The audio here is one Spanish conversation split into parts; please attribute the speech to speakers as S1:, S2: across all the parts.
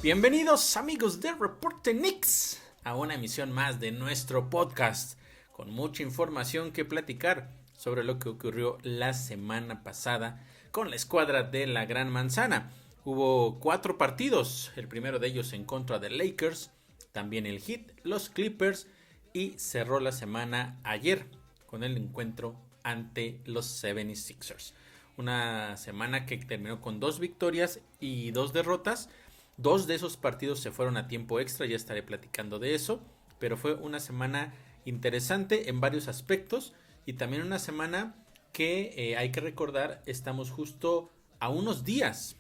S1: Bienvenidos amigos de Reporte Knicks a una emisión más de nuestro podcast con mucha información que platicar sobre lo que ocurrió la semana pasada con la escuadra de la Gran Manzana. Hubo 4 partidos, el primero de ellos en contra de Lakers, también el Heat, los Clippers y cerró la semana ayer con el encuentro ante los 76ers. Una semana que terminó con 2 victorias y 2 derrotas. 2 de esos partidos se fueron a tiempo extra, ya estaré platicando de eso, pero fue una semana interesante en varios aspectos y también una semana que hay que recordar, estamos justo a unos días.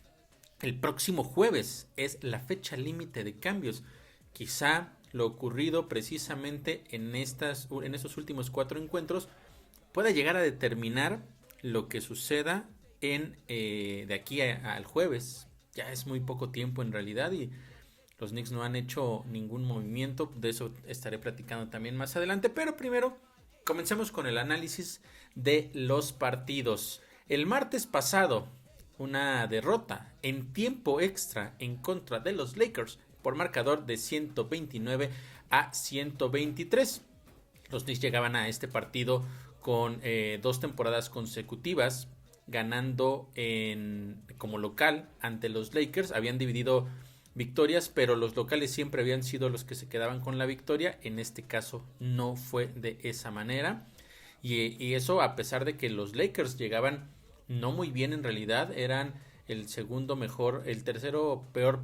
S1: El próximo jueves es la fecha límite de cambios. Quizá lo ocurrido precisamente en esos últimos 4 encuentros pueda llegar a determinar lo que suceda de aquí al jueves. Ya es muy poco tiempo en realidad y los Knicks no han hecho ningún movimiento. De eso estaré platicando también más adelante. Pero primero comencemos con el análisis de los partidos. El martes pasado, una derrota en tiempo extra en contra de los Lakers por marcador de 129-123. Los Knicks llegaban a este partido con 2 temporadas consecutivas ganando como local ante los Lakers. Habían dividido victorias, pero los locales siempre habían sido los que se quedaban con la victoria. En este caso no fue de esa manera. Y eso a pesar de que los Lakers llegaban no muy bien en realidad. Eran el tercero peor,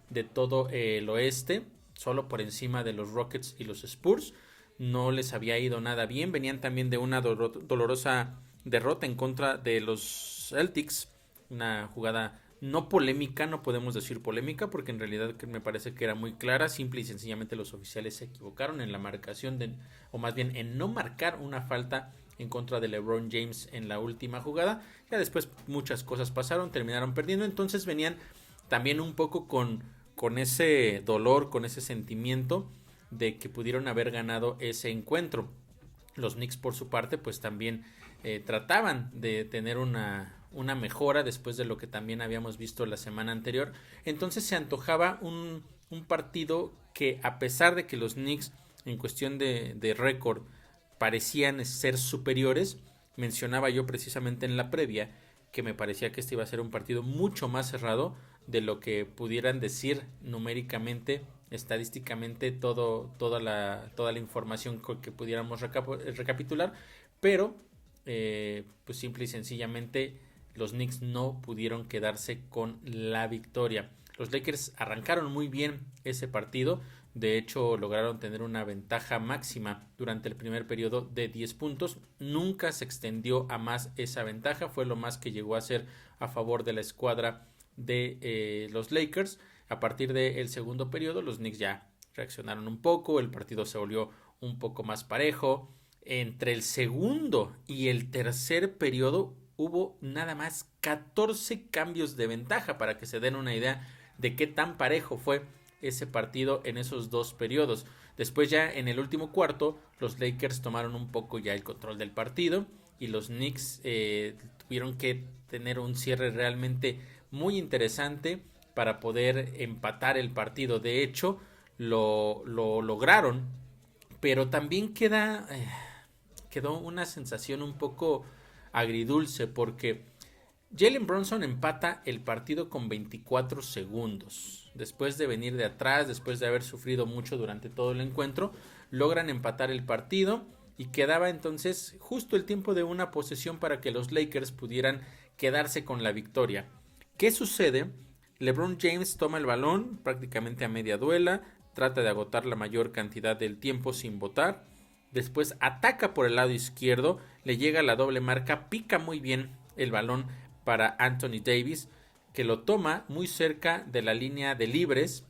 S1: de todo el oeste. Solo por encima de los Rockets y los Spurs. No les había ido nada bien. Venían también de una dolorosa derrota en contra de los Celtics, una jugada no polémica, no podemos decir polémica porque en realidad me parece que era muy clara. Simple y sencillamente los oficiales se equivocaron en la marcación o más bien en no marcar una falta en contra de LeBron James en la última jugada. Ya después muchas cosas pasaron, terminaron perdiendo, entonces venían también un poco con ese dolor, con ese sentimiento de que pudieron haber ganado ese encuentro. Los Knicks por su parte pues también trataban de tener una mejora después de lo que también habíamos visto la semana anterior. Entonces se antojaba un partido que, a pesar de que los Knicks en cuestión de récord parecían ser superiores, mencionaba yo precisamente en la previa que me parecía que este iba a ser un partido mucho más cerrado de lo que pudieran decir numéricamente, estadísticamente, toda la información que pudiéramos recapitular, pero pues simple y sencillamente los Knicks no pudieron quedarse con la victoria. Los Lakers arrancaron muy bien ese partido, de hecho lograron tener una ventaja máxima durante el primer periodo de 10 puntos, nunca se extendió a más esa ventaja, fue lo más que llegó a ser a favor de la escuadra de los Lakers. A partir del segundo periodo los Knicks ya reaccionaron un poco, el partido se volvió un poco más parejo. Entre el segundo y el tercer periodo hubo nada más 14 cambios de ventaja, para que se den una idea de qué tan parejo fue ese partido en esos 2 periodos. Después ya en el último cuarto los Lakers tomaron un poco ya el control del partido y los Knicks tuvieron que tener un cierre realmente muy interesante para poder empatar el partido. De hecho lo lograron, pero también quedó una sensación un poco agridulce porque Jalen Brunson empata el partido con 24 segundos. Después de venir de atrás, después de haber sufrido mucho durante todo el encuentro, logran empatar el partido y quedaba entonces justo el tiempo de una posesión para que los Lakers pudieran quedarse con la victoria. ¿Qué sucede? LeBron James toma el balón prácticamente a media duela, trata de agotar la mayor cantidad del tiempo sin botar. Después ataca por el lado izquierdo, le llega la doble marca, pica muy bien el balón para Anthony Davis, que lo toma muy cerca de la línea de libres,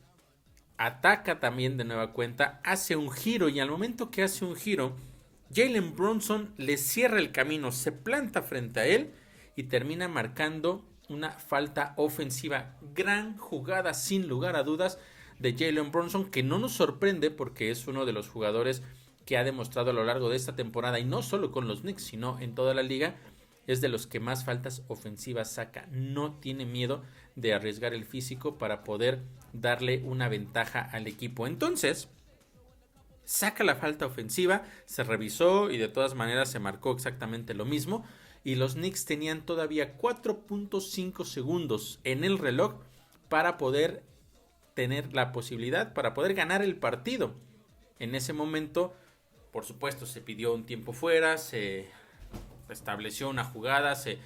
S1: ataca también de nueva cuenta, hace un giro y al momento que hace un giro, Jalen Brunson le cierra el camino, se planta frente a él y termina marcando una falta ofensiva. Gran jugada sin lugar a dudas de Jalen Brunson, que no nos sorprende porque es uno de los jugadores que ha demostrado a lo largo de esta temporada, y no solo con los Knicks, sino en toda la liga, es de los que más faltas ofensivas saca. No tiene miedo de arriesgar el físico para poder darle una ventaja al equipo. Entonces, saca la falta ofensiva, se revisó y de todas maneras se marcó exactamente lo mismo. Y los Knicks tenían todavía 4.5 segundos en el reloj para poder tener la posibilidad, para poder ganar el partido. En ese momento, por supuesto, se pidió un tiempo fuera, se estableció una jugada, se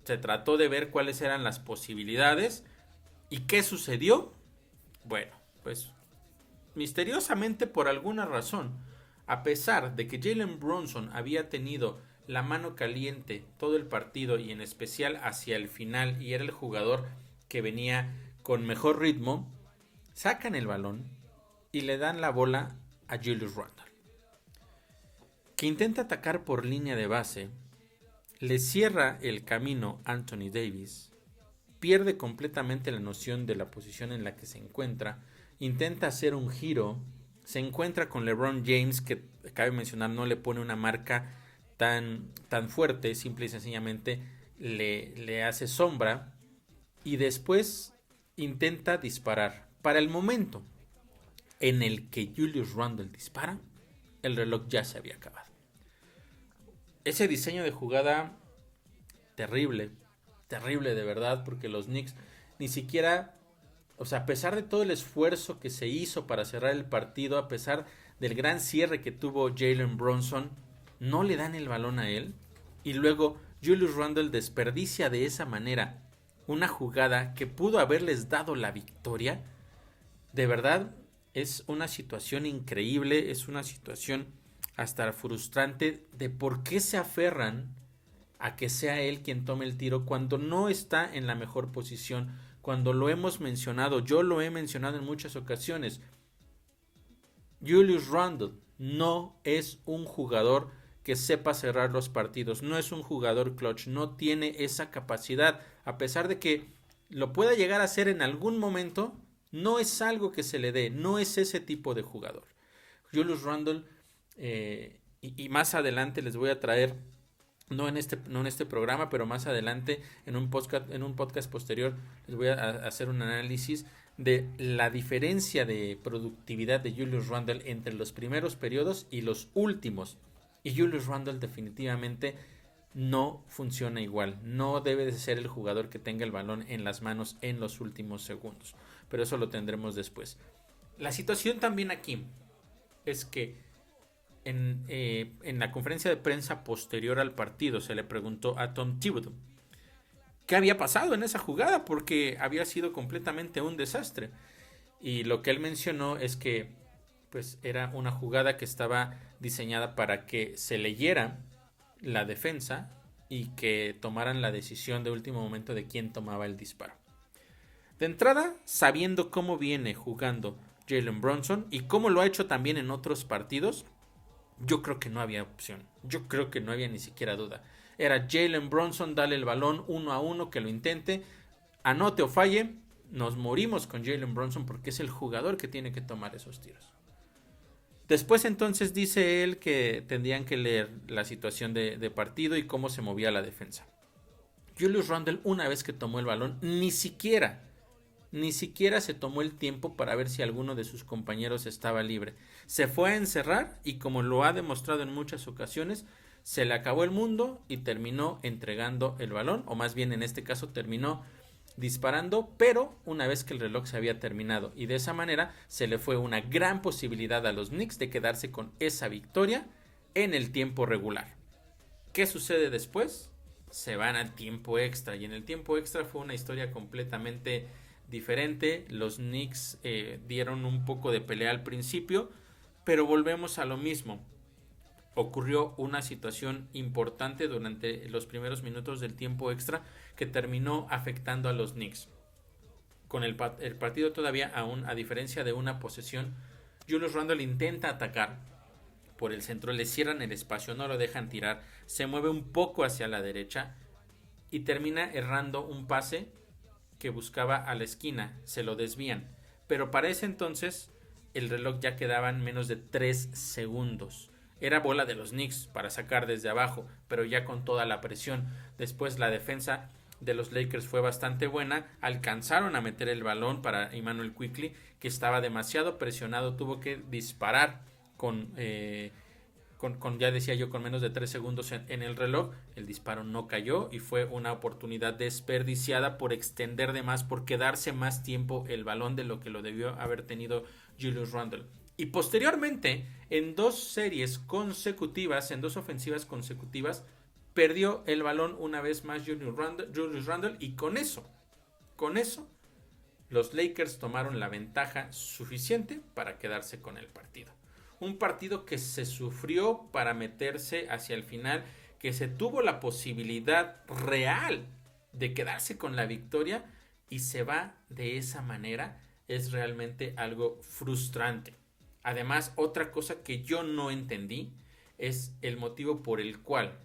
S1: trató de ver cuáles eran las posibilidades. ¿Y qué sucedió? Bueno, pues misteriosamente, por alguna razón, a pesar de que Jalen Brunson había tenido la mano caliente todo el partido y en especial hacia el final y era el jugador que venía con mejor ritmo, sacan el balón y le dan la bola a Julius Randle, que intenta atacar por línea de base, le cierra el camino Anthony Davis, pierde completamente la noción de la posición en la que se encuentra, intenta hacer un giro, se encuentra con LeBron James, que cabe mencionar no le pone una marca tan fuerte, simple y sencillamente le hace sombra y después intenta disparar. Para el momento en el que Julius Randle dispara, el reloj ya se había acabado. Ese diseño de jugada terrible de verdad, porque los Knicks ni siquiera, o sea, a pesar de todo el esfuerzo que se hizo para cerrar el partido, a pesar del gran cierre que tuvo Jalen Brunson, no le dan el balón a él. Y luego Julius Randle desperdicia de esa manera una jugada que pudo haberles dado la victoria. De verdad, es una situación increíble, es una situación hasta frustrante de por qué se aferran a que sea él quien tome el tiro cuando no está en la mejor posición, cuando lo hemos mencionado, yo lo he mencionado en muchas ocasiones. Julius Randle no es un jugador que sepa cerrar los partidos, no es un jugador clutch, no tiene esa capacidad, a pesar de que lo pueda llegar a hacer en algún momento, no es algo que se le dé, no es ese tipo de jugador. Julius Randle, y más adelante les voy a traer, no en este programa, pero más adelante en un podcast posterior les voy a hacer un análisis de la diferencia de productividad de Julius Randle entre los primeros periodos y los últimos. Y Julius Randle definitivamente no funciona igual. No debe de ser el jugador que tenga el balón en las manos en los últimos segundos. Pero eso lo tendremos después. La situación también aquí es que en la conferencia de prensa posterior al partido se le preguntó a Tom Thibodeau qué había pasado en esa jugada, porque había sido completamente un desastre. Y lo que él mencionó es que pues era una jugada que estaba diseñada para que se leyera la defensa y que tomaran la decisión de último momento de quién tomaba el disparo. De entrada, sabiendo cómo viene jugando Jalen Brunson y cómo lo ha hecho también en otros partidos, yo creo que no había opción. Yo creo que no había ni siquiera duda. Era Jalen Brunson, dale el balón 1-1, que lo intente, anote o falle, nos morimos con Jalen Brunson porque es el jugador que tiene que tomar esos tiros. Después entonces dice él que tendrían que leer la situación de partido y cómo se movía la defensa. Julius Randle, una vez que tomó el balón, ni siquiera se tomó el tiempo para ver si alguno de sus compañeros estaba libre. Se fue a encerrar y, como lo ha demostrado en muchas ocasiones, se le acabó el mundo y terminó entregando el balón, o más bien en este caso terminó disparando, pero una vez que el reloj se había terminado, y de esa manera se le fue una gran posibilidad a los Knicks de quedarse con esa victoria en el tiempo regular. ¿Qué sucede después? Se van al tiempo extra, y en el tiempo extra fue una historia completamente diferente. Los Knicks dieron un poco de pelea al principio, pero volvemos a lo mismo. Ocurrió una situación importante durante los primeros minutos del tiempo extra que terminó afectando a los Knicks. Con el partido todavía aún, a diferencia de una posesión, Julius Randle intenta atacar por el centro, le cierran el espacio, no lo dejan tirar, se mueve un poco hacia la derecha y termina errando un pase que buscaba a la esquina, se lo desvían. Pero para ese entonces el reloj ya quedaban menos de 3 segundos. Era bola de los Knicks para sacar desde abajo, pero ya con toda la presión. Después la defensa de los Lakers fue bastante buena. Alcanzaron a meter el balón para Immanuel Quickley, que estaba demasiado presionado, tuvo que disparar con ya decía yo, con menos de 3 segundos en el reloj. El disparo no cayó y fue una oportunidad desperdiciada por extender de más, por quedarse más tiempo el balón de lo que lo debió haber tenido Julius Randle. Y posteriormente, en 2 series consecutivas, en 2 ofensivas consecutivas, perdió el balón una vez más Julius Randle, y con eso, los Lakers tomaron la ventaja suficiente para quedarse con el partido. Un partido que se sufrió para meterse hacia el final, que se tuvo la posibilidad real de quedarse con la victoria y se va de esa manera. Es realmente algo frustrante. Además, otra cosa que yo no entendí es el motivo por el cual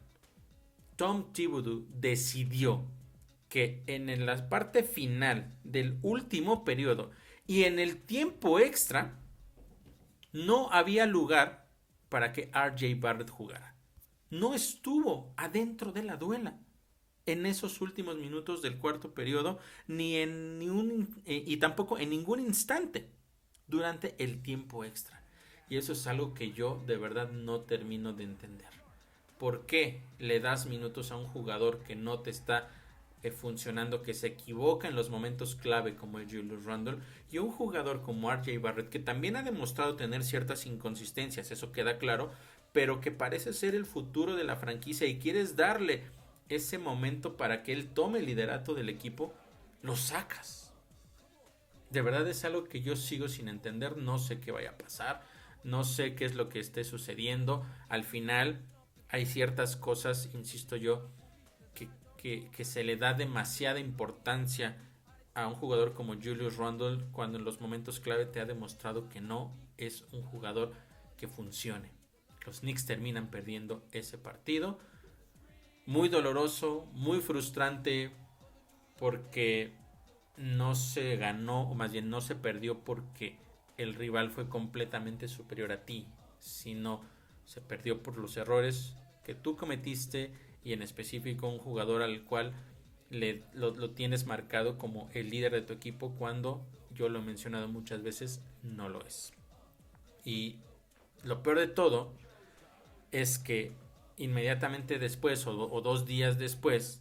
S1: Tom Thibodeau decidió que en la parte final del último periodo y en el tiempo extra no había lugar para que RJ Barrett jugara. No estuvo adentro de la duela en esos últimos minutos del cuarto periodo, y tampoco en ningún instante durante el tiempo extra. Y eso es algo que yo de verdad no termino de entender. ¿Por qué le das minutos a un jugador que no te está funcionando, que se equivoca en los momentos clave como el Julius Randle, y un jugador como RJ Barrett, que también ha demostrado tener ciertas inconsistencias, eso queda claro, pero que parece ser el futuro de la franquicia y quieres darle ese momento para que él tome el liderato del equipo, lo sacas? De verdad es algo que yo sigo sin entender. No sé qué vaya a pasar, no sé qué es lo que esté sucediendo. Al final hay ciertas cosas, insisto yo, que se le da demasiada importancia a un jugador como Julius Randle, cuando en los momentos clave te ha demostrado que no es un jugador que funcione. Los Knicks terminan perdiendo ese partido. Muy doloroso, muy frustrante, porque no se ganó, o más bien no se perdió porque el rival fue completamente superior a ti, sino se perdió por los errores que tú cometiste, y en específico un jugador al cual lo tienes marcado como el líder de tu equipo, cuando yo lo he mencionado muchas veces, no lo es. Y lo peor de todo es que inmediatamente después, o 2 días después,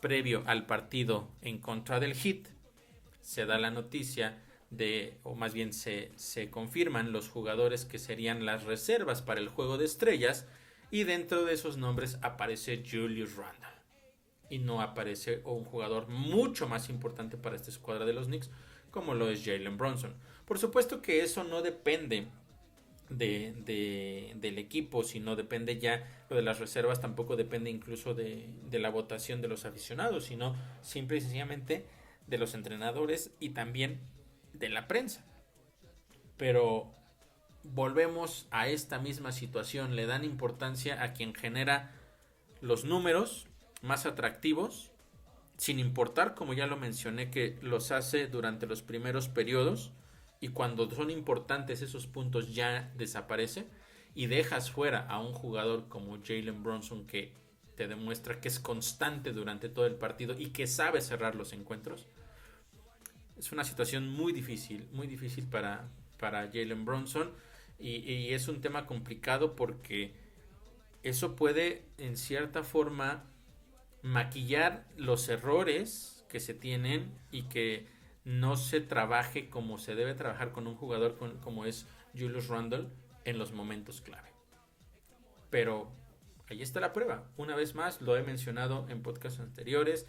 S1: previo al partido en contra del Heat, se da la noticia o más bien se confirman los jugadores que serían las reservas para el juego de estrellas, y dentro de esos nombres aparece Julius Randle. Y no aparece un jugador mucho más importante para esta escuadra de los Knicks, como lo es Jalen Brunson. Por supuesto que eso no depende del equipo, sino depende ya, lo de las reservas tampoco depende incluso de la votación de los aficionados, sino simple y sencillamente de los entrenadores y también de la prensa. Pero volvemos a esta misma situación, le dan importancia a quien genera los números más atractivos, sin importar, como ya lo mencioné, que los hace durante los primeros periodos, y cuando son importantes esos puntos ya desaparece, y dejas fuera a un jugador como Jalen Brunson, que te demuestra que es constante durante todo el partido y que sabe cerrar los encuentros. Es una situación muy difícil para Jalen Brunson, y es un tema complicado porque eso puede en cierta forma maquillar los errores que se tienen y que no se trabaje como se debe trabajar con un jugador como es Julius Randle en los momentos clave. Pero ahí está la prueba. Una vez más, lo he mencionado en podcasts anteriores,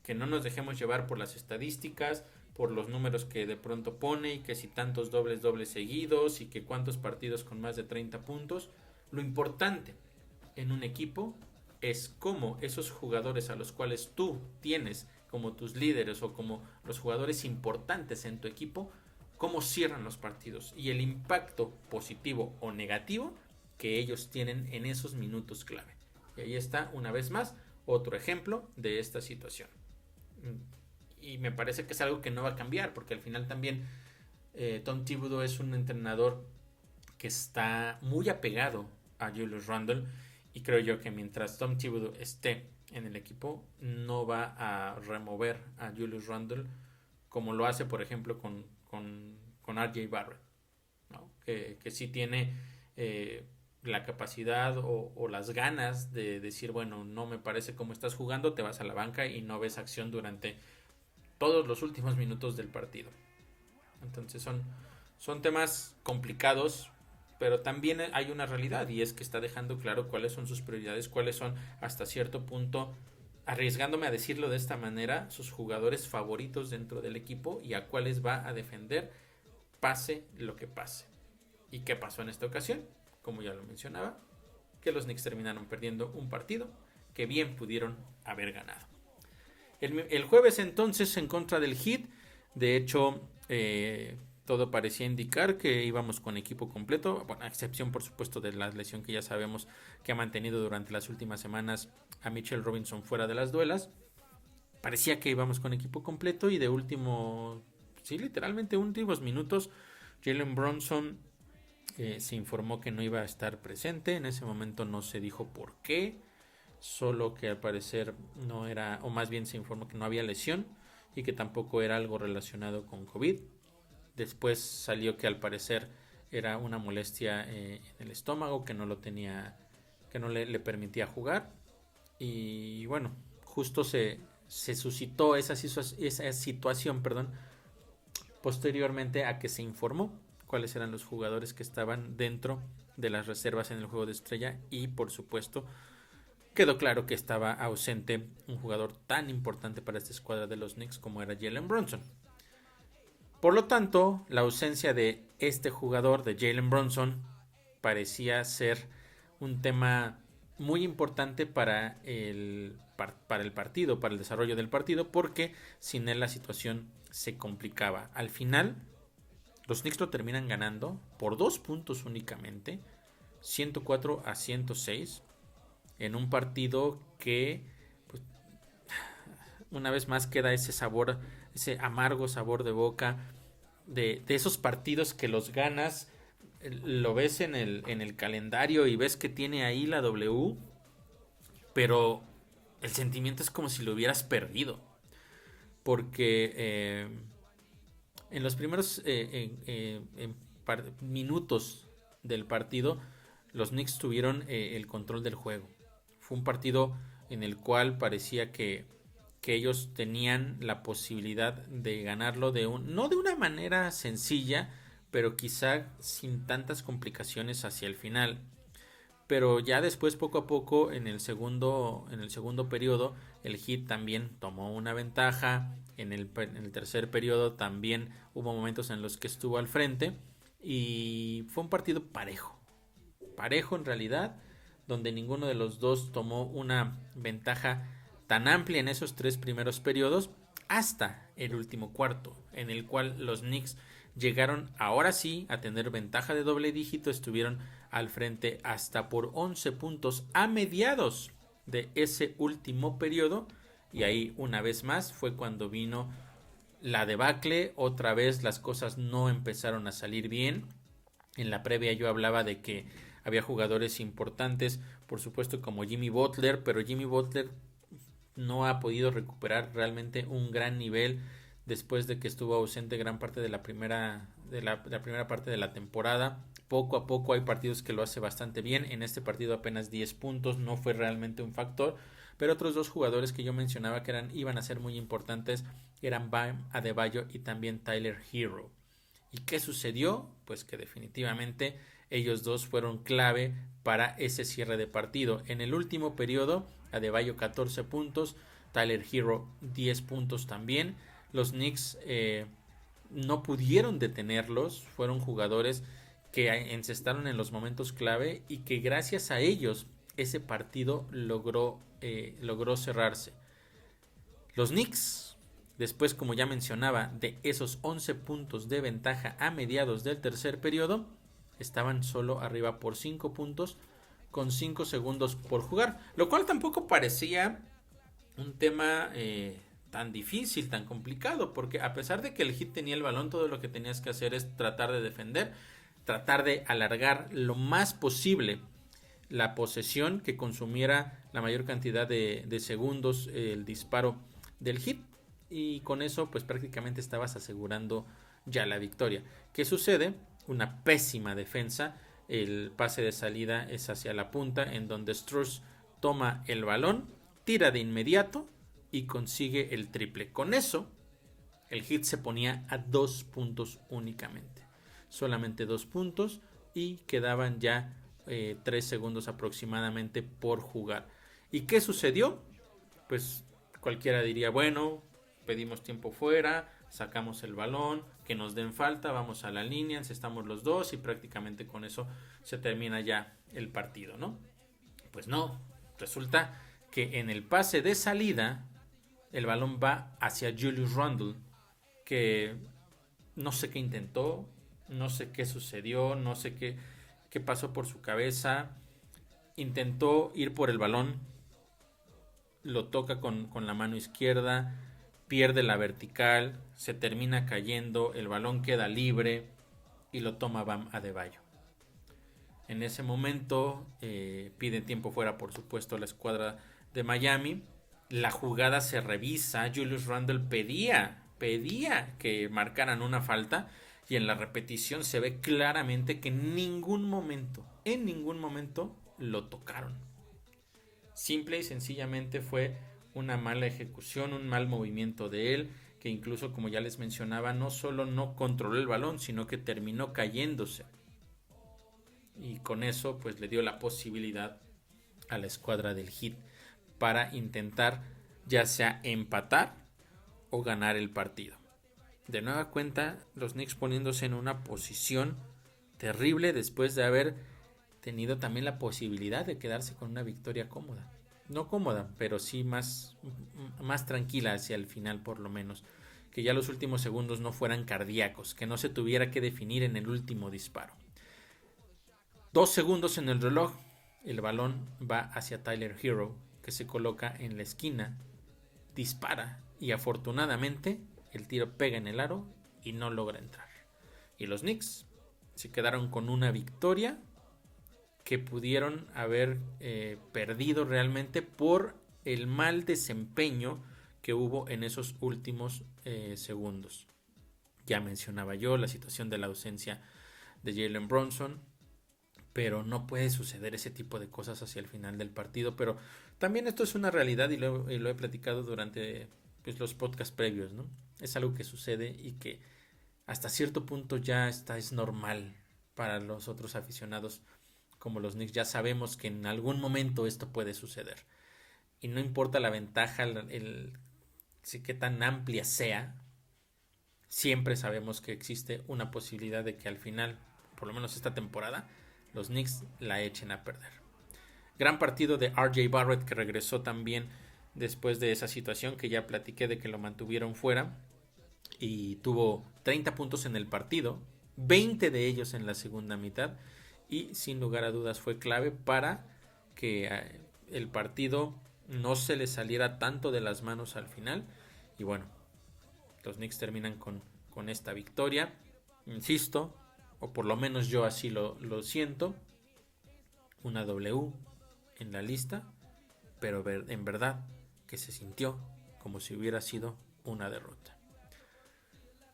S1: que no nos dejemos llevar por las estadísticas, por los números que de pronto pone, y que si tantos dobles seguidos, y que cuántos partidos con más de 30 puntos. Lo importante en un equipo es cómo esos jugadores a los cuales tú tienes como tus líderes o como los jugadores importantes en tu equipo, cómo cierran los partidos y el impacto positivo o negativo que ellos tienen en esos minutos clave. Y ahí está, una vez más, otro ejemplo de esta situación. Y me parece que es algo que no va a cambiar, porque al final también Tom Thibodeau es un entrenador que está muy apegado a Julius Randle, y creo yo que mientras Tom Thibodeau esté en el equipo, no va a remover a Julius Randle como lo hace, por ejemplo, con RJ Barrett, ¿no? Que sí tiene la capacidad o las ganas de decir, bueno, no me parece cómo estás jugando, te vas a la banca y no ves acción durante todos los últimos minutos del partido. Entonces son temas complicados, pero también hay una realidad, y es que está dejando claro cuáles son sus prioridades, cuáles son hasta cierto punto, arriesgándome a decirlo de esta manera, sus jugadores favoritos dentro del equipo y a cuáles va a defender pase lo que pase. ¿Y qué pasó en esta ocasión? Como ya lo mencionaba, que los Knicks terminaron perdiendo un partido que bien pudieron haber ganado. El jueves entonces en contra del Heat, de hecho todo parecía indicar que íbamos con equipo completo, bueno, a excepción por supuesto de la lesión que ya sabemos que ha mantenido durante las últimas semanas a Mitchell Robinson fuera de las duelas. Parecía que íbamos con equipo completo y de último, sí, literalmente últimos minutos, Jalen Brunson se informó que no iba a estar presente. En ese momento no se dijo por qué, solo que al parecer no era, o más bien se informó que no había lesión y que tampoco era algo relacionado con COVID. Después salió que al parecer era una molestia en el estómago que no lo tenía, que no le permitía jugar. Y bueno, justo se suscitó esa situación, posteriormente a que se informó cuáles eran los jugadores que estaban dentro de las reservas en el juego de estrella, y por supuesto quedó claro que estaba ausente un jugador tan importante para esta escuadra de los Knicks como era Jalen Brunson. Por lo tanto, la ausencia de este jugador, de Jalen Brunson, parecía ser un tema muy importante para el partido, para el desarrollo del partido, porque sin él la situación se complicaba. Al final, los Knicks lo terminan ganando por 2 puntos únicamente, 104-106, en un partido que, pues, una vez más queda ese sabor, ese amargo sabor de boca de esos partidos que los ganas, lo ves en el calendario y ves que tiene ahí la W, pero el sentimiento es como si lo hubieras perdido, porque en los primeros minutos del partido los Knicks tuvieron el control del juego. Fue un partido en el cual parecía que ellos tenían la posibilidad de ganarlo no de una manera sencilla, pero quizá sin tantas complicaciones hacia el final. Pero ya después, poco a poco, en el segundo periodo, el Heat también tomó una ventaja. En el tercer periodo también hubo momentos en los que estuvo al frente. Y fue un partido parejo. Parejo en realidad, donde ninguno de los dos tomó una ventaja tan amplia en esos 3 primeros periodos, hasta el último cuarto, en el cual los Knicks llegaron ahora sí a tener ventaja de doble dígito, estuvieron al frente hasta por 11 puntos a mediados de ese último periodo, y ahí una vez más fue cuando vino la debacle. Otra vez las cosas no empezaron a salir bien. En la previa yo hablaba de que había jugadores importantes, por supuesto como Jimmy Butler, pero Jimmy Butler no ha podido recuperar realmente un gran nivel después de que estuvo ausente gran parte de la primera parte de la temporada. Poco a poco hay partidos que lo hace bastante bien. En este partido apenas 10 puntos, no fue realmente un factor, pero otros 2 jugadores que yo mencionaba que iban a ser muy importantes eran Bam Adebayo y también Tyler Herro. ¿Y qué sucedió? Pues que definitivamente ellos 2 fueron clave para ese cierre de partido. En el último periodo, Adebayo 14 puntos, Tyler Herro 10 puntos también. Los Knicks no pudieron detenerlos, fueron jugadores que encestaron en los momentos clave y que gracias a ellos ese partido logró cerrarse. Los Knicks, después, como ya mencionaba, de esos 11 puntos de ventaja a mediados del tercer periodo, estaban solo arriba por 5 puntos con 5 segundos por jugar, lo cual tampoco parecía un tema tan difícil, tan complicado, porque a pesar de que el Heat tenía el balón, todo lo que tenías que hacer es tratar de defender, tratar de alargar lo más posible la posesión que consumiera la mayor cantidad de segundos el disparo del hit, y con eso pues prácticamente estabas asegurando ya la victoria. ¿Qué sucede? Una pésima defensa. El pase de salida es hacia la punta, en donde Strus toma el balón, tira de inmediato y consigue el triple. Con eso el hit se ponía a 2 puntos únicamente, solamente 2 puntos, y quedaban ya 3 segundos aproximadamente por jugar. ¿Y qué sucedió? Pues cualquiera diría, bueno, pedimos tiempo fuera, sacamos el balón, que nos den falta, vamos a la línea, encestamos los dos y prácticamente con eso se termina ya el partido, ¿no? Pues no, resulta que en el pase de salida el balón va hacia Julius Randle, que no sé qué intentó, no sé qué sucedió, no sé qué pasó por su cabeza. Intentó ir por el balón, lo toca con la mano izquierda, pierde la vertical, se termina cayendo, el balón queda libre y lo toma Bam Adebayo. En ese momento pide tiempo fuera, por supuesto, la escuadra de Miami. La jugada se revisa. Julius Randle pedía que marcaran una falta, y en la repetición se ve claramente que en ningún momento lo tocaron. Simple y sencillamente fue una mala ejecución, un mal movimiento de él, que incluso, como ya les mencionaba, no solo no controló el balón, sino que terminó cayéndose. Y con eso pues le dio la posibilidad a la escuadra del Heat para intentar ya sea empatar o ganar el partido. De nueva cuenta, los Knicks poniéndose en una posición terrible después de haber tenido también la posibilidad de quedarse con una victoria cómoda. No cómoda, pero sí más tranquila hacia el final, por lo menos. Que ya los últimos segundos no fueran cardíacos, que no se tuviera que definir en el último disparo. 2 segundos en el reloj, el balón va hacia Tyler Herro, que se coloca en la esquina, dispara y afortunadamente el tiro pega en el aro y no logra entrar. Y los Knicks se quedaron con una victoria que pudieron haber perdido realmente por el mal desempeño que hubo en esos últimos segundos. Ya mencionaba yo la situación de la ausencia de Jalen Brunson, pero no puede suceder ese tipo de cosas hacia el final del partido. Pero también esto es una realidad y lo he platicado durante pues, los podcasts previos, ¿no? Es algo que sucede y que hasta cierto punto ya es normal para los otros aficionados como los Knicks. Ya sabemos que en algún momento esto puede suceder. Y no importa la ventaja, si qué tan amplia sea, siempre sabemos que existe una posibilidad de que al final, por lo menos esta temporada, los Knicks la echen a perder. Gran partido de RJ Barrett, que regresó también después de esa situación que ya platiqué de que lo mantuvieron fuera, y tuvo 30 puntos en el partido, 20 de ellos en la segunda mitad, y sin lugar a dudas fue clave para que el partido no se le saliera tanto de las manos al final. Y bueno, los Knicks terminan con esta victoria, insisto, o por lo menos yo así lo siento, una W en la lista, pero en verdad que se sintió como si hubiera sido una derrota.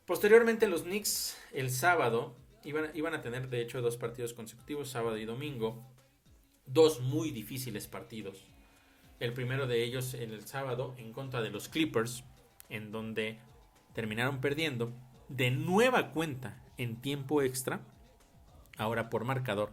S1: Posteriormente los Knicks el sábado iban a tener de hecho 2 partidos consecutivos, sábado y domingo, 2 muy difíciles partidos. El primero de ellos el sábado en contra de los Clippers, en donde terminaron perdiendo de nueva cuenta en tiempo extra, ahora por marcador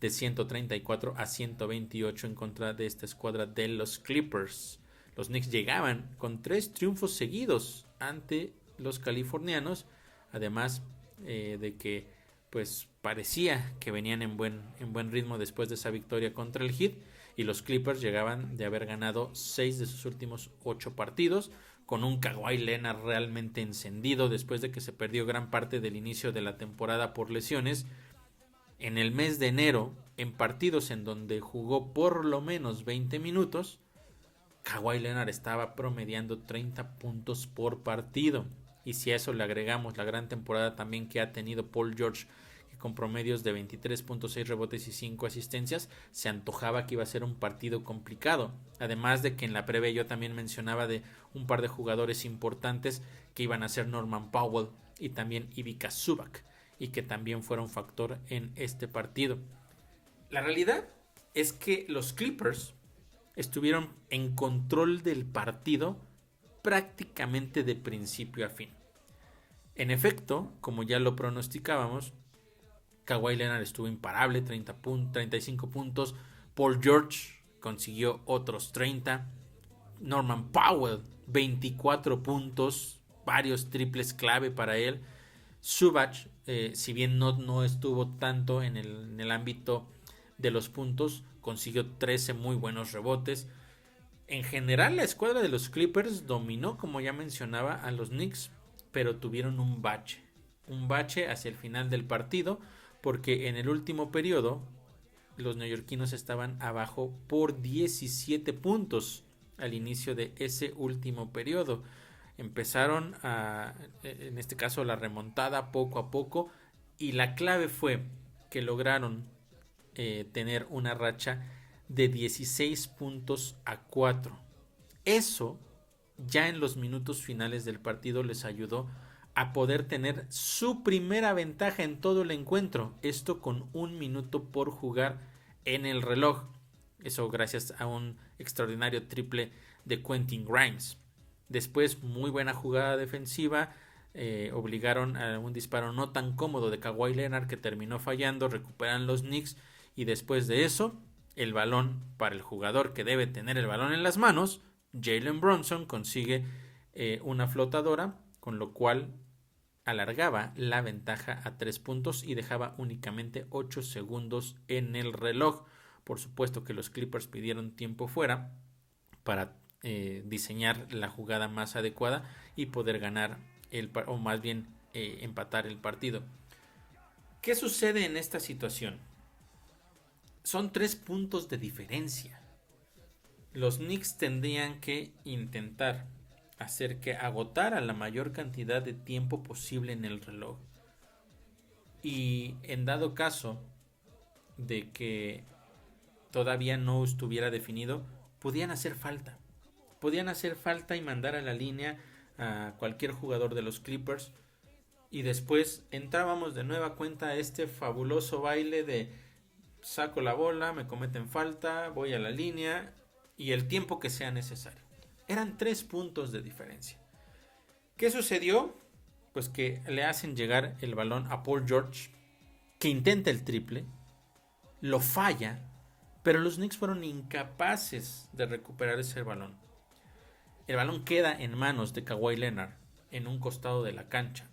S1: de 134 a 128 en contra de esta escuadra de los Clippers. Los Knicks llegaban con 3 triunfos seguidos ante los californianos, además de que pues parecía que venían en buen ritmo después de esa victoria contra el Heat, y los Clippers llegaban de haber ganado 6 de sus últimos 8 partidos, con un Kawhi Leonard realmente encendido después de que se perdió gran parte del inicio de la temporada por lesiones. En el mes de enero, en partidos en donde jugó por lo menos 20 minutos, Kawhi Leonard estaba promediando 30 puntos por partido. Y si a eso le agregamos la gran temporada también que ha tenido Paul George, que con promedios de 23.6 rebotes y 5 asistencias se antojaba que iba a ser un partido complicado. Además de que en la previa yo también mencionaba de un par de jugadores importantes que iban a ser Norman Powell y también Ivica Zubac, y que también fueron factor en este partido. La realidad es que los Clippers estuvieron en control del partido prácticamente de principio a fin. En efecto, como ya lo pronosticábamos, Kawhi Leonard estuvo imparable, 35 puntos. Paul George consiguió otros 30. Norman Powell, 24 puntos, varios triples clave para él. Zubac, si bien no estuvo tanto en el ámbito de los puntos, consiguió 13 muy buenos rebotes. En general, la escuadra de los Clippers dominó, como ya mencionaba, a los Knicks, pero tuvieron un bache hacia el final del partido, porque en el último periodo los neoyorquinos estaban abajo por 17 puntos al inicio de ese último periodo. Empezaron en este caso la remontada poco a poco, y la clave fue que lograron tener una racha de 16 puntos a 4. Eso ya en los minutos finales del partido les ayudó a poder tener su primera ventaja en todo el encuentro. Esto con 1 minuto por jugar en el reloj. Eso gracias a un extraordinario triple de Quentin Grimes. Después, muy buena jugada defensiva. Obligaron a un disparo no tan cómodo de Kawhi Leonard, que terminó fallando. Recuperan los Knicks. Y después de eso, el balón para el jugador que debe tener el balón en las manos, Jalen Brunson, consigue una flotadora, con lo cual alargaba la ventaja a 3 puntos y dejaba únicamente 8 segundos en el reloj. Por supuesto que los Clippers pidieron tiempo fuera para diseñar la jugada más adecuada y poder ganar o más bien empatar el partido. ¿Qué sucede en esta situación? Son 3 puntos de diferencia. Los Knicks tendrían que intentar hacer que agotara la mayor cantidad de tiempo posible en el reloj. Y en dado caso de que todavía no estuviera definido, podían hacer falta. Podían hacer falta y mandar a la línea a cualquier jugador de los Clippers. Y después entrábamos de nueva cuenta a este fabuloso baile de saco la bola, me cometen falta, voy a la línea y el tiempo que sea necesario. Eran 3 puntos de diferencia. ¿Qué sucedió? Pues que le hacen llegar el balón a Paul George, que intenta el triple, lo falla, pero los Knicks fueron incapaces de recuperar ese balón. El balón queda en manos de Kawhi Leonard en un costado de la cancha.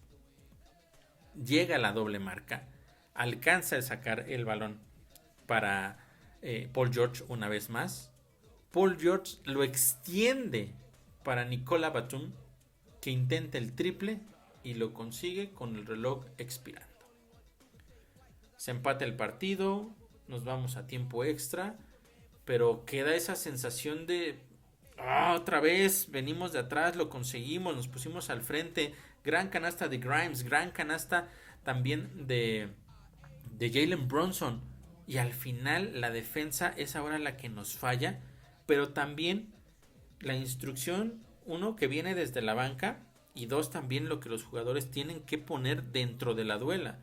S1: Llega la doble marca, alcanza a sacar el balón para Paul George una vez más. Paul George lo extiende para Nicola Batum, que intenta el triple y lo consigue con el reloj expirando. Se empata el partido, nos vamos a tiempo extra, pero queda esa sensación de otra vez, venimos de atrás, lo conseguimos, nos pusimos al frente. Gran canasta de Grimes, gran canasta también de Jalen Brunson, y al final la defensa es ahora la que nos falla, pero también la instrucción, 1, que viene desde la banca, y 2, también lo que los jugadores tienen que poner dentro de la duela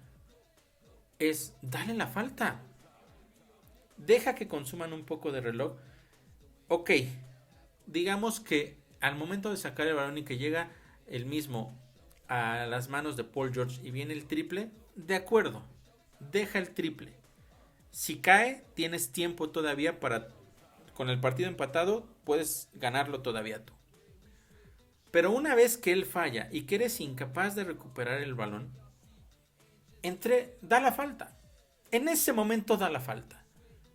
S1: es dale la falta, deja que consuman un poco de reloj. Ok, digamos que al momento de sacar el balón y que llega el mismo a las manos de Paul George y viene el triple, de acuerdo, deja el triple. Si cae, tienes tiempo todavía para, con el partido empatado, puedes ganarlo todavía tú. Pero una vez que él falla y que eres incapaz de recuperar el balón, da la falta. En ese momento da la falta.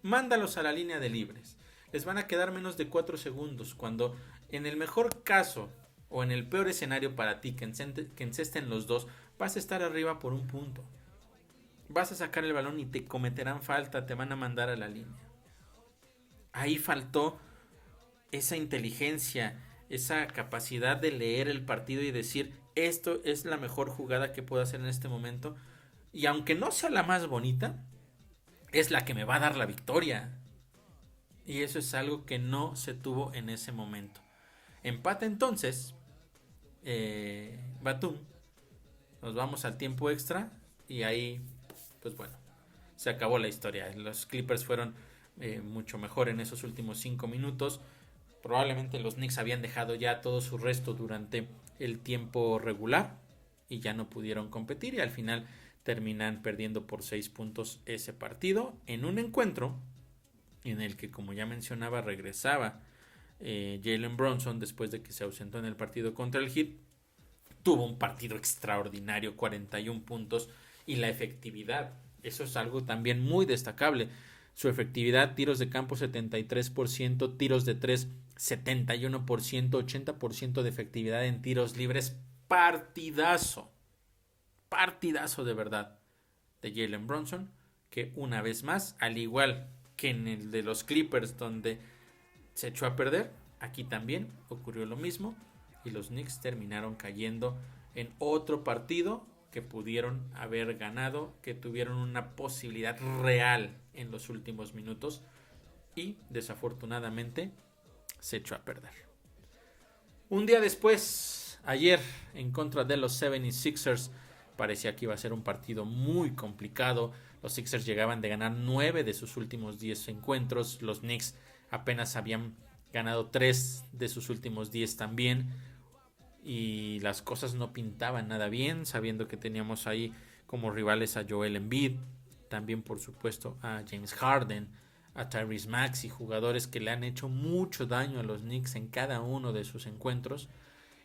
S1: Mándalos a la línea de libres. Les van a quedar menos de 4 segundos, cuando en el mejor caso o en el peor escenario para ti, que encesten los dos, vas a estar arriba por 1 punto. Vas a sacar el balón y te cometerán falta, te van a mandar a la línea. Ahí faltó esa inteligencia, esa capacidad de leer el partido y decir, esto es la mejor jugada que puedo hacer en este momento. Y aunque no sea la más bonita, es la que me va a dar la victoria. Y eso es algo que no se tuvo en ese momento. Empata entonces Batum. Nos vamos al tiempo extra. Y ahí, pues bueno, se acabó la historia. Los Clippers fueron mucho mejor en esos últimos 5 minutos. Probablemente los Knicks habían dejado ya todo su resto durante el tiempo regular y ya no pudieron competir y al final terminan perdiendo por 6 puntos ese partido en un encuentro en el que, como ya mencionaba, regresaba Jalen Brunson después de que se ausentó en el partido contra el Heat. Tuvo un partido extraordinario, 41 puntos, y la efectividad, eso es algo también muy destacable. Su efectividad, tiros de campo 73%, tiros de 3 71%, 80% de efectividad en tiros libres. Partidazo, partidazo de verdad de Jalen Brunson, que una vez más, al igual que en el de los Clippers donde se echó a perder, aquí también ocurrió lo mismo y los Knicks terminaron cayendo en otro partido que pudieron haber ganado, que tuvieron una posibilidad real en los últimos minutos y desafortunadamente se echó a perder. Un día después, ayer, en contra de los 76ers, parecía que iba a ser un partido muy complicado. Los Sixers llegaban de ganar 9 de sus últimos 10 encuentros. Los Knicks apenas habían ganado 3 de sus últimos 10 también. Y las cosas no pintaban nada bien, sabiendo que teníamos ahí como rivales a Joel Embiid, también por supuesto a James Harden, a Tyrese Maxey, jugadores que le han hecho mucho daño a los Knicks en cada uno de sus encuentros.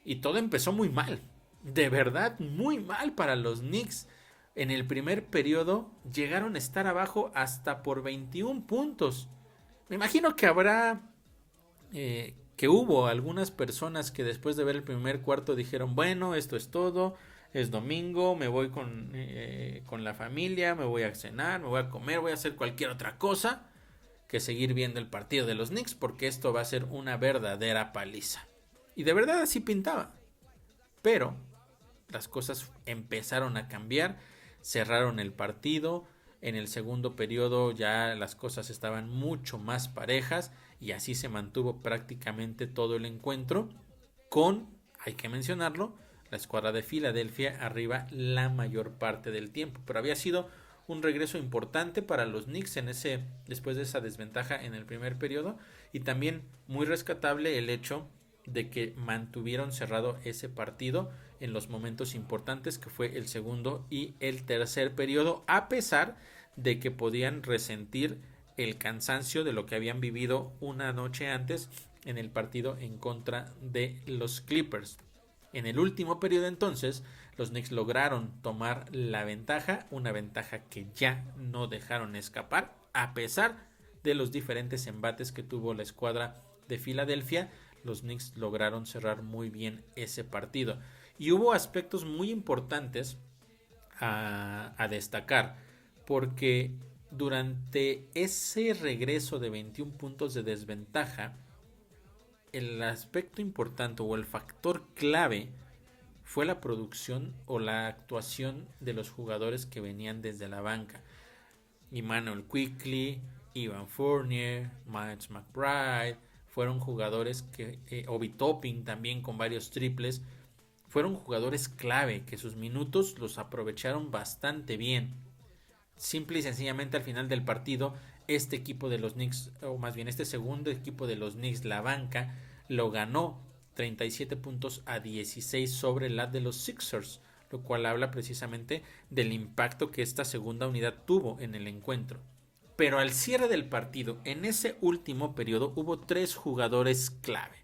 S1: Y todo empezó muy mal, de verdad muy mal para los Knicks. En el primer periodo llegaron a estar abajo hasta por 21 puntos. Me imagino que que hubo algunas personas que después de ver el primer cuarto dijeron, bueno, esto es todo, es domingo, me voy con la familia, me voy a cenar, me voy a comer, voy a hacer cualquier otra cosa que seguir viendo el partido de los Knicks porque esto va a ser una verdadera paliza. Y de verdad así pintaba. Pero las cosas empezaron a cambiar, cerraron el partido. En el segundo periodo ya las cosas estaban mucho más parejas y así se mantuvo prácticamente todo el encuentro con, hay que mencionarlo, la escuadra de Filadelfia arriba la mayor parte del tiempo. Pero había sido un regreso importante para los Knicks después de esa desventaja en el primer periodo y también muy rescatable el hecho de que mantuvieron cerrado ese partido en los momentos importantes que fue el segundo y el tercer periodo, a pesar de que podían resentir el cansancio de lo que habían vivido una noche antes en el partido en contra de los Clippers. En el último periodo entonces los Knicks lograron tomar la ventaja, una ventaja que ya no dejaron escapar a pesar de los diferentes embates que tuvo la escuadra de Filadelfia. Los Knicks lograron cerrar muy bien ese partido. Y hubo aspectos muy importantes a destacar, porque durante ese regreso de 21 puntos de desventaja, el aspecto importante o el factor clave fue la producción o la actuación de los jugadores que venían desde la banca. Immanuel Quickley, Evan Fournier, Miles McBride, fueron jugadores que, Obi Toppin también con varios triples, fueron jugadores clave que sus minutos los aprovecharon bastante bien. Simple y sencillamente al final del partido, este equipo de los Knicks, o más bien este segundo equipo de los Knicks, la banca, lo ganó 37 puntos a 16 sobre la de los Sixers, lo cual habla precisamente del impacto que esta segunda unidad tuvo en el encuentro. Pero al cierre del partido, en ese último periodo, hubo 3 jugadores clave.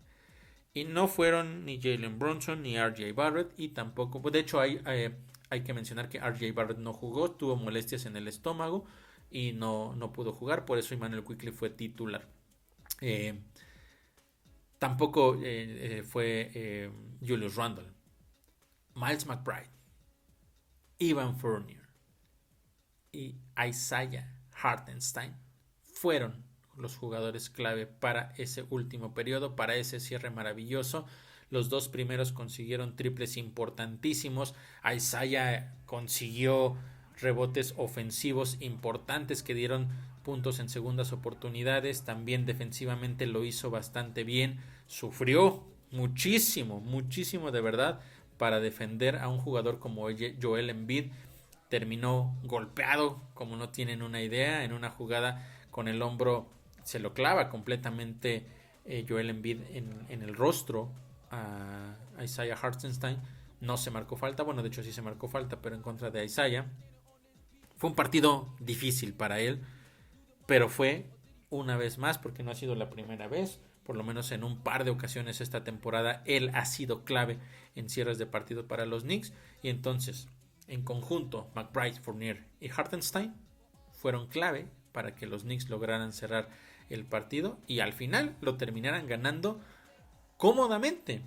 S1: Y no fueron ni Jalen Brunson ni RJ Barrett y tampoco, de hecho hay que mencionar que RJ Barrett no jugó, tuvo molestias en el estómago y no pudo jugar, por eso Immanuel Quickley fue titular. Tampoco fue Julius Randle. Miles McBride, Evan Fournier y Isaiah Hartenstein fueron los jugadores clave para ese último periodo, para ese cierre maravilloso. Los 2 primeros consiguieron triples importantísimos. Isaiah consiguió rebotes ofensivos importantes que dieron puntos en segundas oportunidades. También defensivamente lo hizo bastante bien. Sufrió muchísimo de verdad para defender a un jugador como Joel Embiid. Terminó golpeado, como no tienen una idea, en una jugada con el hombro se lo clava completamente Joel Embiid en el rostro a Isaiah Hartenstein. No se marcó falta, bueno, de hecho sí se marcó falta, pero en contra de Isaiah. Fue un partido difícil para él, pero fue una vez más, porque no ha sido la primera vez, por lo menos en un par de ocasiones esta temporada, él ha sido clave en cierres de partido para los Knicks. Y entonces, en conjunto, McBride, Fournier y Hartenstein fueron clave para que los Knicks lograran cerrar el partido y al final lo terminaran ganando cómodamente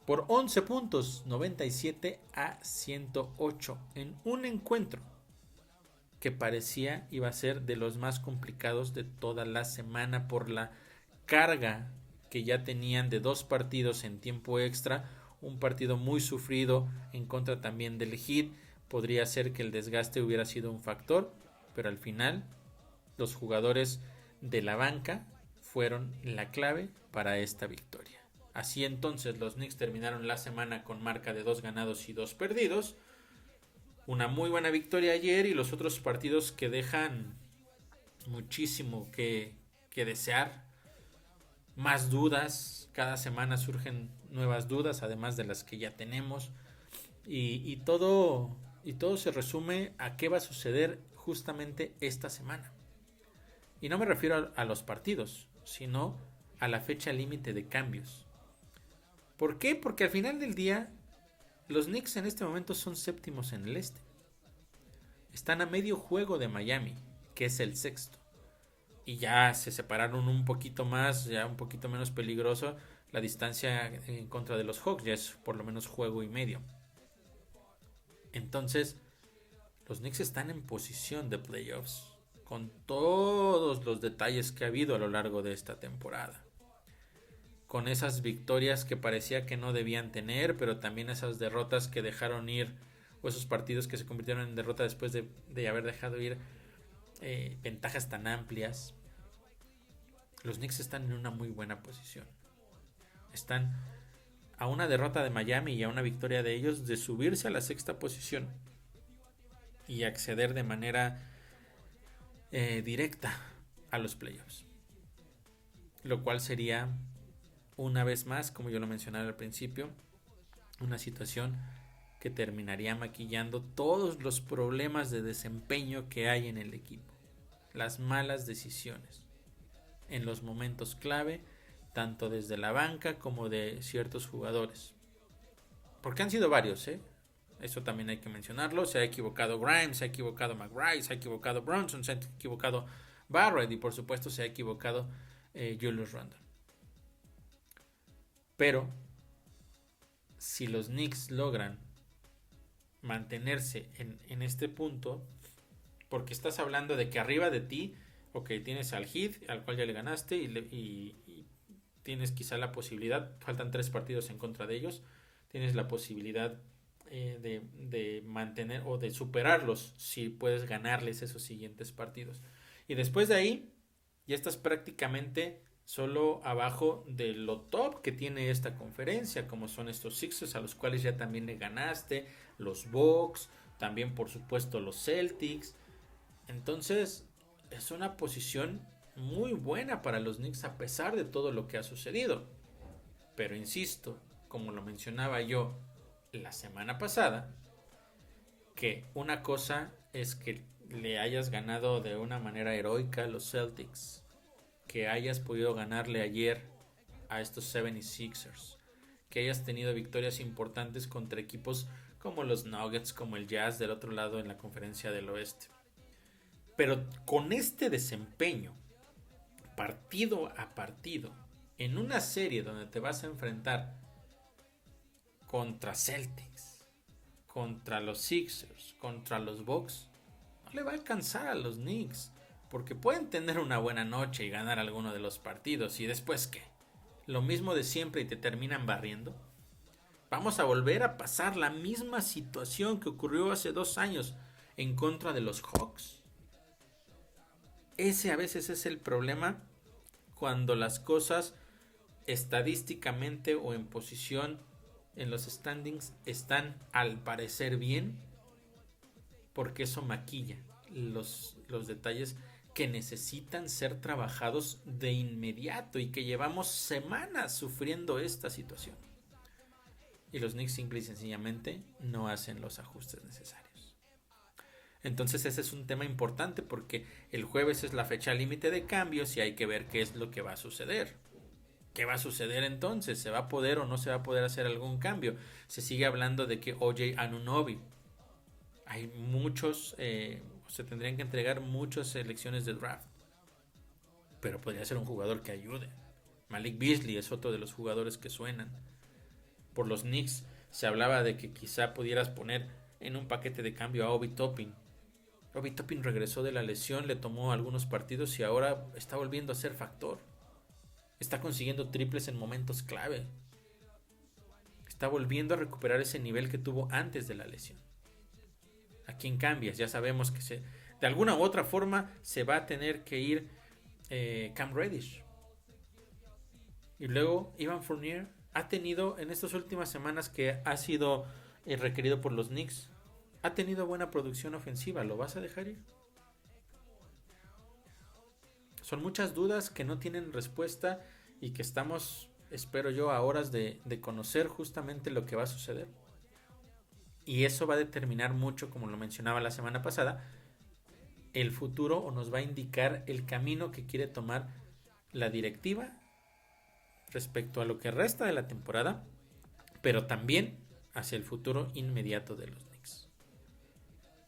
S1: por 11 puntos, 97-108, en un encuentro que parecía iba a ser de los más complicados de toda la semana por la carga que ya tenían de 2 partidos en tiempo extra, un partido muy sufrido en contra también del Heat. Podría ser que el desgaste hubiera sido un factor, pero al final los jugadores de la banca fueron la clave para esta victoria. Así entonces los Knicks terminaron la semana con marca de 2 ganados y 2 perdidos. Una muy buena victoria ayer y los otros partidos que dejan muchísimo que desear. Más dudas, cada semana surgen nuevas dudas, además de las que ya tenemos. Y todo se resume a qué va a suceder justamente esta semana. Y no me refiero a los partidos, sino a la fecha límite de cambios. ¿Por qué? Porque al final del día los Knicks en este momento son séptimos en el este. Están a medio juego de Miami, que es el sexto. Y ya se separaron un poquito más, ya un poquito menos peligroso la distancia en contra de los Hawks. Ya es por lo menos juego y medio. Entonces, los Knicks están en posición de playoffs, con todos los detalles que ha habido a lo largo de esta temporada. Con esas victorias que parecía que no debían tener, pero también esas derrotas que dejaron ir, o esos partidos que se convirtieron en derrota después de haber dejado ir ventajas tan amplias. Los Knicks están en una muy buena posición. Están a una derrota de Miami y a una victoria de ellos de subirse a la sexta posición y acceder de manera directa a los playoffs. Lo cual sería, una vez más, como yo lo mencionaba al principio, una situación que terminaría maquillando todos los problemas de desempeño que hay en el equipo. Las malas decisiones en los momentos clave, tanto desde la banca como de ciertos jugadores. Porque han sido varios, eso también hay que mencionarlo. Se ha equivocado Grimes, se ha equivocado McBride, se ha equivocado Brunson, se ha equivocado Barrett y por supuesto se ha equivocado Julius Randle. Pero si los Knicks logran mantenerse en este punto, porque estás hablando de que arriba de ti, ok, tienes al Heat, al cual ya le ganaste y tienes quizá la posibilidad, faltan 3 partidos en contra de ellos, tienes la posibilidad de mantener o de superarlos si puedes ganarles esos siguientes partidos. Y después de ahí ya estás prácticamente solo abajo de lo top que tiene esta conferencia, como son estos Sixers a los cuales ya también le ganaste, los Bucks, también por supuesto los Celtics. Entonces es una posición muy buena para los Knicks a pesar de todo lo que ha sucedido. Pero insisto, como lo mencionaba yo la semana pasada, que una cosa es que le hayas ganado de una manera heroica a los Celtics, que hayas podido ganarle ayer a estos 76ers, que hayas tenido victorias importantes contra equipos como los Nuggets, como el Jazz del otro lado en la conferencia del oeste. Pero con este desempeño, partido a partido, en una serie donde te vas a enfrentar contra Celtics, contra los Sixers, contra los Bucks, no le va a alcanzar a los Knicks, porque pueden tener una buena noche y ganar alguno de los partidos, y después ¿qué? Lo mismo de siempre y te terminan barriendo. Vamos a volver a pasar la misma situación que ocurrió hace 2 años en contra de los Hawks. Ese a veces es el problema cuando las cosas estadísticamente o en posición en los standings están al parecer bien, porque eso maquilla los detalles que necesitan ser trabajados de inmediato y que llevamos semanas sufriendo esta situación. Y los Knicks simple y sencillamente no hacen los ajustes necesarios. Entonces ese es un tema importante porque el jueves es la fecha límite de cambios y hay que ver qué es lo que va a suceder. ¿Qué va a suceder entonces? ¿Se va a poder o no se va a poder hacer algún cambio? Se sigue hablando de que OJ Anunoby, hay muchos, se tendrían que entregar muchas selecciones de draft, pero podría ser un jugador que ayude. Malik Beasley es otro de los jugadores que suenan. Por los Knicks se hablaba de que quizá pudieras poner en un paquete de cambio a Obi Toppin. Obi Toppin regresó de la lesión, le tomó algunos partidos y ahora está volviendo a ser factor. Está consiguiendo triples en momentos clave. Está volviendo a recuperar ese nivel que tuvo antes de la lesión. ¿A quién cambias? Ya sabemos que de alguna u otra forma se va a tener que ir Cam Reddish. Y luego Evan Fournier ha tenido en estas últimas semanas que ha sido requerido por los Knicks, ha tenido buena producción ofensiva. ¿Lo vas a dejar ir? Son muchas dudas que no tienen respuesta y que estamos, espero yo, a horas de conocer justamente lo que va a suceder. Y eso va a determinar mucho, como lo mencionaba la semana pasada, el futuro, o nos va a indicar el camino que quiere tomar la directiva respecto a lo que resta de la temporada, pero también hacia el futuro inmediato de los Knicks.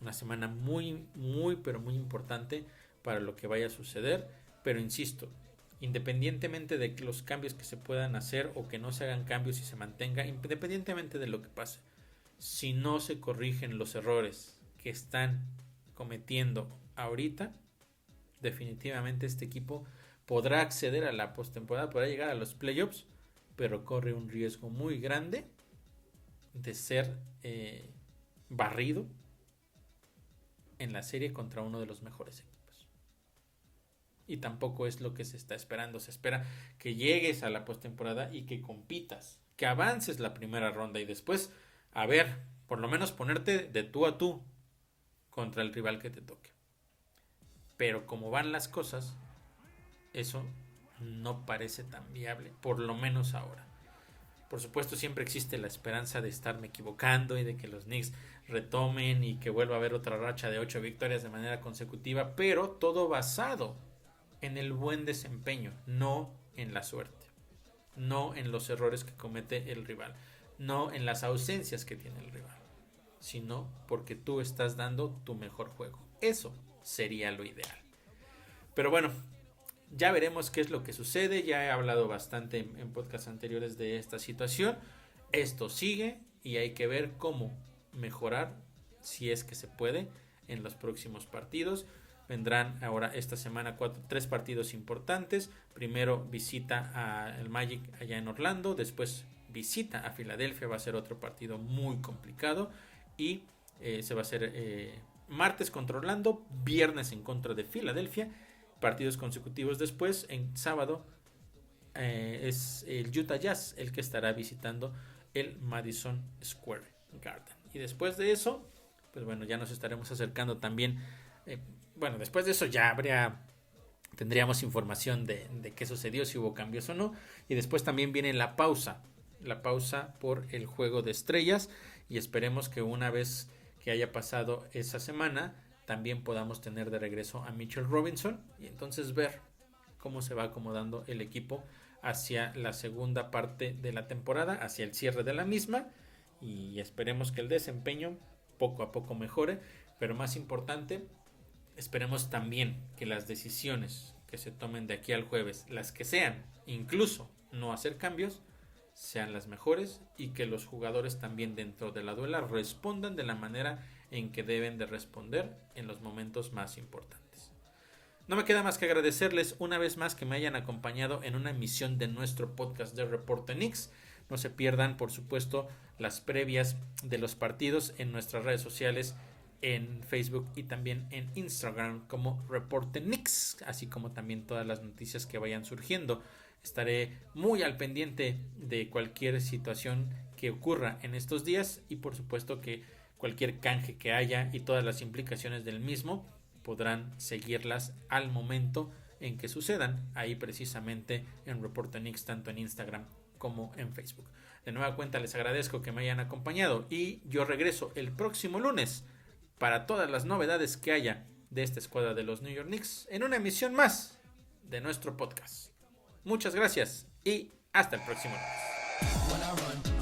S1: Una semana muy, muy, pero muy importante para lo que vaya a suceder, pero insisto, independientemente de los cambios que se puedan hacer o que no se hagan cambios y se mantenga, independientemente de lo que pase, si no se corrigen los errores que están cometiendo ahorita, definitivamente este equipo podrá acceder a la postemporada, podrá llegar a los playoffs, pero corre un riesgo muy grande de ser barrido en la serie contra uno de los mejores equipos. Y tampoco es lo que se está esperando. Se espera que llegues a la postemporada y que compitas, que avances la primera ronda y después, a ver, por lo menos ponerte de tú a tú contra el rival que te toque. Pero como van las cosas, eso no parece tan viable, por lo menos ahora. Por supuesto, siempre existe la esperanza de estarme equivocando y de que los Knicks retomen y que vuelva a haber otra racha de 8 victorias de manera consecutiva, pero todo basado en el buen desempeño, no en la suerte, no en los errores que comete el rival, no en las ausencias que tiene el rival, sino porque tú estás dando tu mejor juego. Eso sería lo ideal. Pero bueno, ya veremos qué es lo que sucede. Ya he hablado bastante en podcasts anteriores de esta situación. Esto sigue y hay que ver cómo mejorar, si es que se puede, en los próximos partidos. Vendrán ahora esta semana 3 partidos importantes. Primero visita al Magic allá en Orlando. Después visita a Filadelfia. Va a ser otro partido muy complicado. Y se va a hacer martes contra Orlando. Viernes en contra de Filadelfia. Partidos consecutivos después. En sábado es el Utah Jazz el que estará visitando el Madison Square Garden. Y después de eso, pues bueno, ya nos estaremos acercando también. Bueno, después de eso ya tendríamos información de qué sucedió, si hubo cambios o no. Y después también viene la pausa por el Juego de Estrellas. Y esperemos que una vez que haya pasado esa semana, también podamos tener de regreso a Mitchell Robinson. Y entonces ver cómo se va acomodando el equipo hacia la segunda parte de la temporada, hacia el cierre de la misma. Y esperemos que el desempeño poco a poco mejore. Pero más importante, esperemos también que las decisiones que se tomen de aquí al jueves, las que sean, incluso no hacer cambios, sean las mejores y que los jugadores también dentro de la duela respondan de la manera en que deben de responder en los momentos más importantes. No me queda más que agradecerles una vez más que me hayan acompañado en una emisión de nuestro podcast de Reporte Knicks. No se pierdan, por supuesto, las previas de los partidos en nuestras redes sociales, en Facebook y también en Instagram como Reporte Knicks, así como también todas las noticias que vayan surgiendo. Estaré muy al pendiente de cualquier situación que ocurra en estos días y por supuesto que cualquier canje que haya y todas las implicaciones del mismo podrán seguirlas al momento en que sucedan, ahí precisamente en Reporte Knicks, tanto en Instagram como en Facebook. De nueva cuenta les agradezco que me hayan acompañado y yo regreso el próximo lunes para todas las novedades que haya de esta escuadra de los New York Knicks en una emisión más de nuestro podcast. Muchas gracias y hasta el próximo lunes.